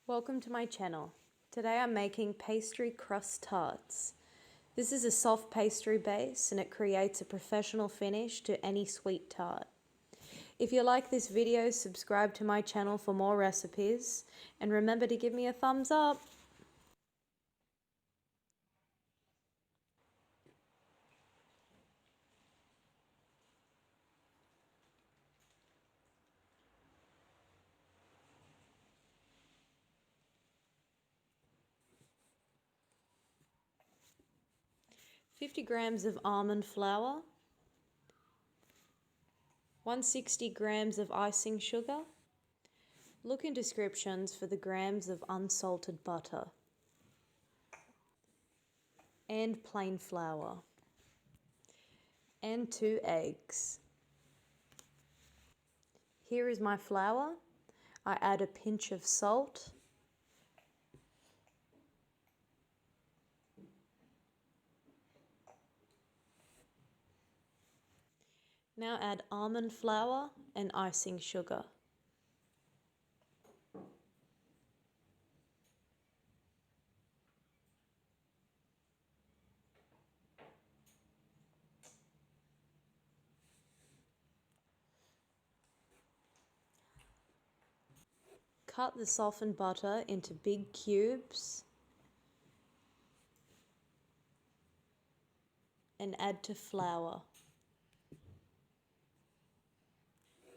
Welcome to my channel. Today I'm making pastry crust tarts. This is a soft pastry base and it creates a professional finish to any sweet tart. If you like this video, subscribe to my channel for more recipes and remember to give me a thumbs up. "50 grams of almond flour, 160 grams of icing sugar. Look in descriptions for the grams of unsalted butter and plain flour and 2 eggs. Here is my flour. I add a pinch of salt, now add almond flour and icing sugar. Cut the softened butter into big cubes and add to flour.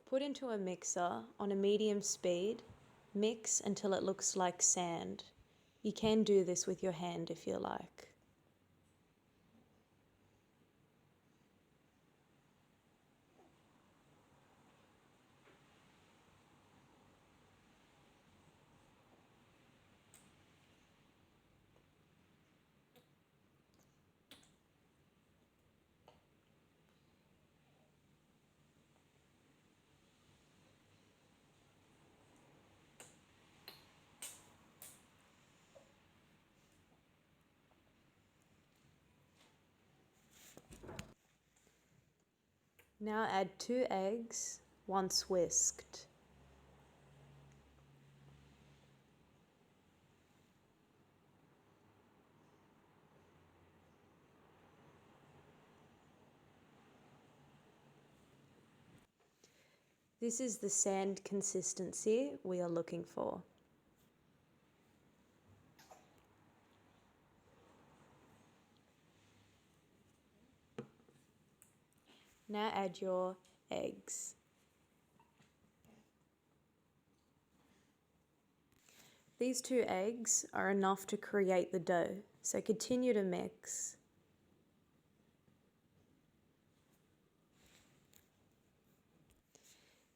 Put into a mixer on a medium speed. Mix until it looks like sand. You can do this with your hand if you like. Now add 2 eggs, once whisked. This is the sand consistency we are looking for. Now add your eggs. These 2 eggs are enough to create the dough, so continue to mix.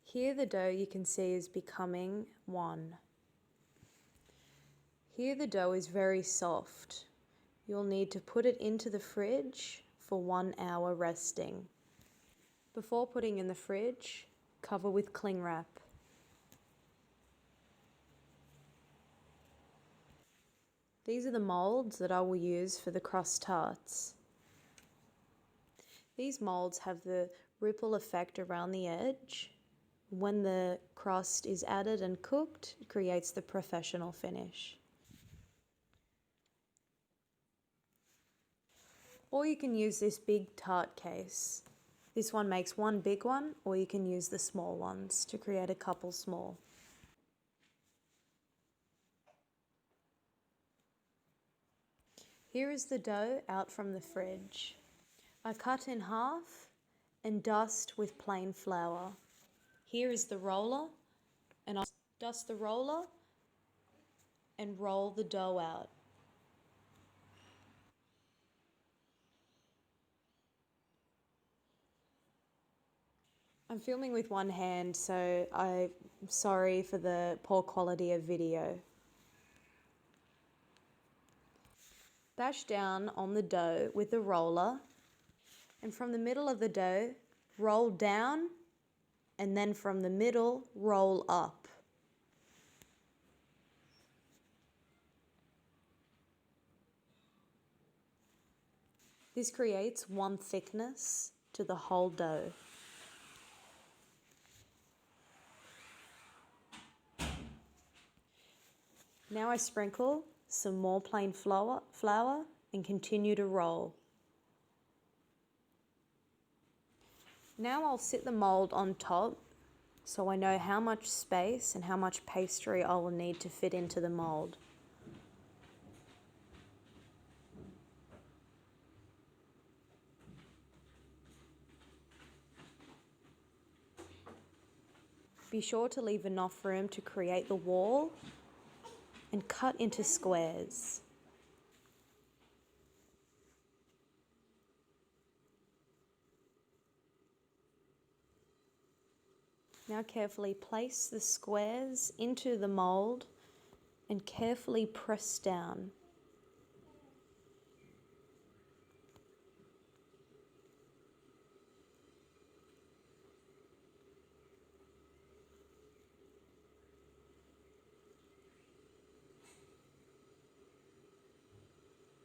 Here the dough you can see is becoming one. Here the dough is very soft. You'll need to put it into the fridge for 1 hour resting. Before putting in the fridge, cover with cling wrap. These are the molds that I will use for the crust tarts. These molds have the ripple effect around the edge. When the crust is added and cooked, it creates the professional finish. Or you can use this big tart case. This one makes one big one, or you can use the small ones to create a couple small. Here is the dough out from the fridge. I cut in half and dust with plain flour. Here is the roller, and I'll dust the roller and roll the dough out. I'm filming with one hand, so I'm sorry for the poor quality of video. Bash down on the dough with the roller, and from the middle of the dough, roll down, and then from the middle, roll up. This creates one thickness to the whole dough. Now I sprinkle some more plain flour and continue to roll. Now I'll sit the mold on top so I know how much space and how much pastry I will need to fit into the mold. Be sure to leave enough room to create the wall and cut into squares. Now carefully place the squares into the mold and carefully press down.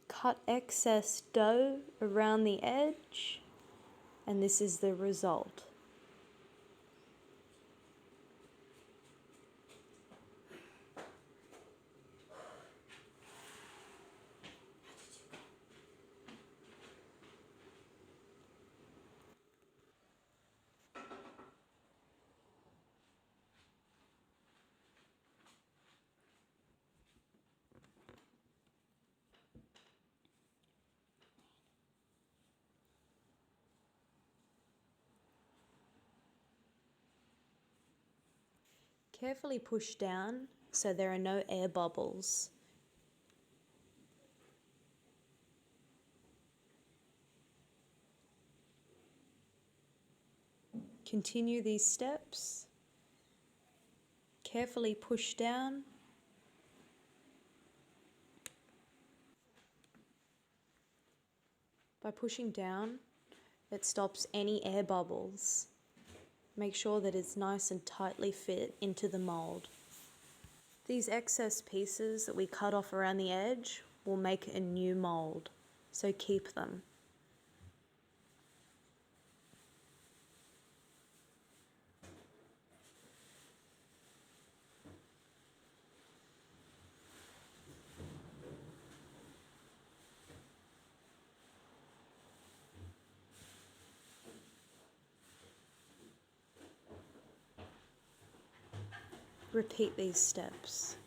Cut excess dough around the edge, and this is the result. Carefully push down so there are no air bubbles. Continue these steps. Carefully push down. By pushing down, it stops any air bubbles. Make sure that it's nice and tightly fit into the mold. These excess pieces that we cut off around the edge will make a new mold, so keep them. Repeat these steps.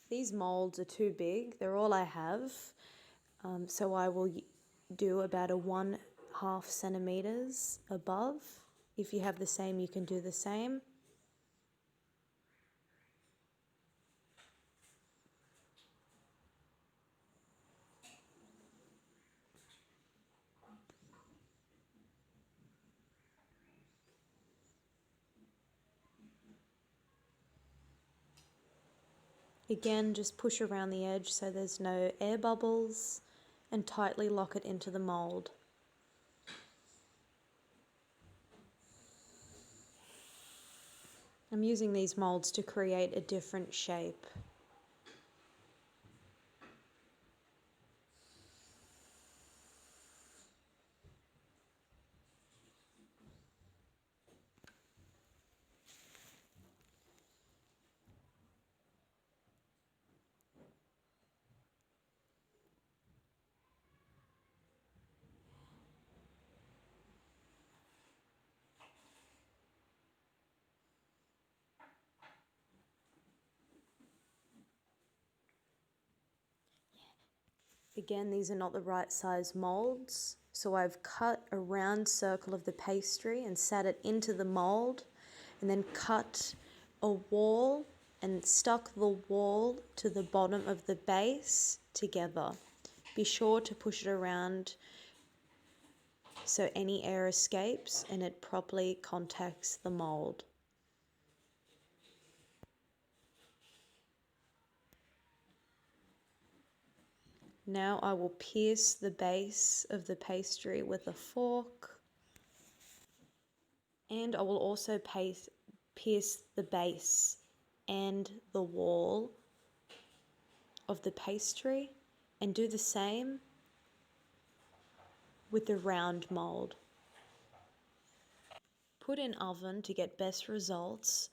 These molds are too big, they're all I have, so I will do about a 1/2 centimeters above. If you have the same, you can do the same. Again, just push around the edge so there's no air bubbles and tightly lock it into the mold. I'm using these molds to create a different shape. Again, these are not the right size molds, so I've cut a round circle of the pastry and sat it into the mold, and then cut a wall and stuck the wall to the bottom of the base together. Be sure to push it around so any air escapes and it properly contacts the mold. Now I will pierce the base of the pastry with a fork, and I will also pierce the base and the wall of the pastry, and do the same with the round mold. Put in oven to get best results.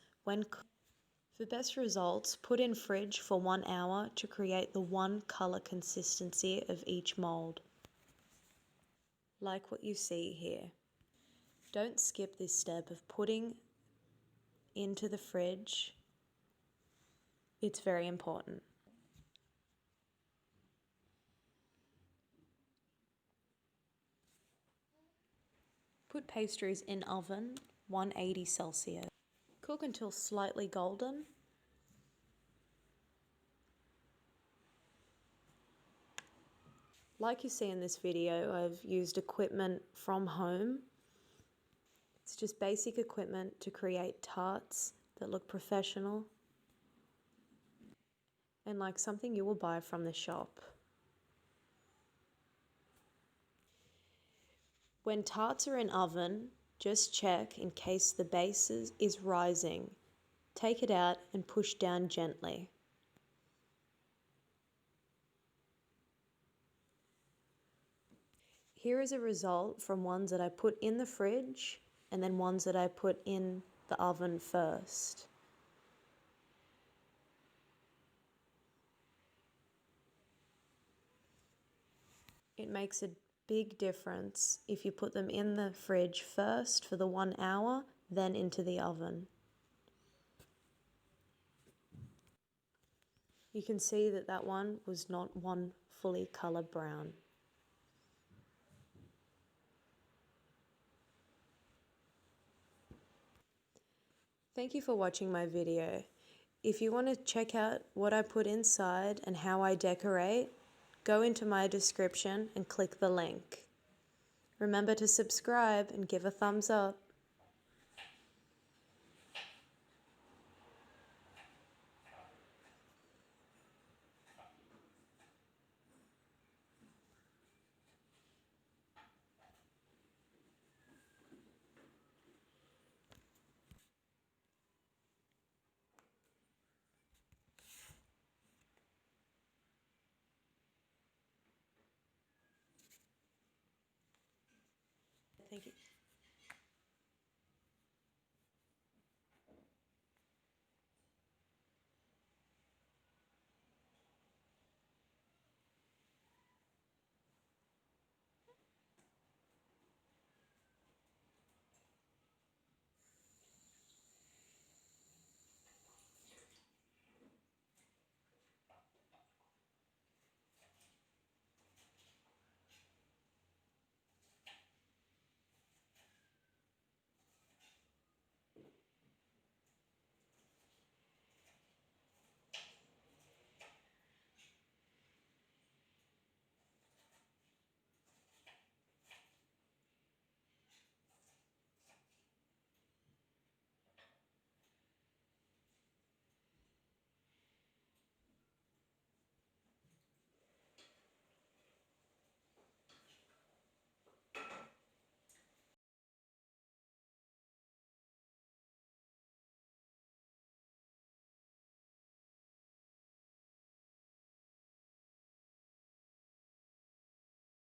For best results, put in fridge for 1 hour to create the one color consistency of each mold, like what you see here. Don't skip this step of putting into the fridge. It's very important. Put pastries in oven, 180 Celsius. Cook until slightly golden. Like you see in this video, I've used equipment from home. It's just basic equipment to create tarts that look professional and like something you will buy from the shop. When tarts are in oven, just check in case the base is rising. Take it out and push down gently. Here is a result from ones that I put in the fridge and then ones that I put in the oven first. It makes a big difference if you put them in the fridge first for the 1 hour, then into the oven. You can see that that one was not one fully color brown. Thank you for watching my video. If you want to check out what I put inside and how I decorate, go into my description and click the link. Remember to subscribe and give a thumbs up. Thank you.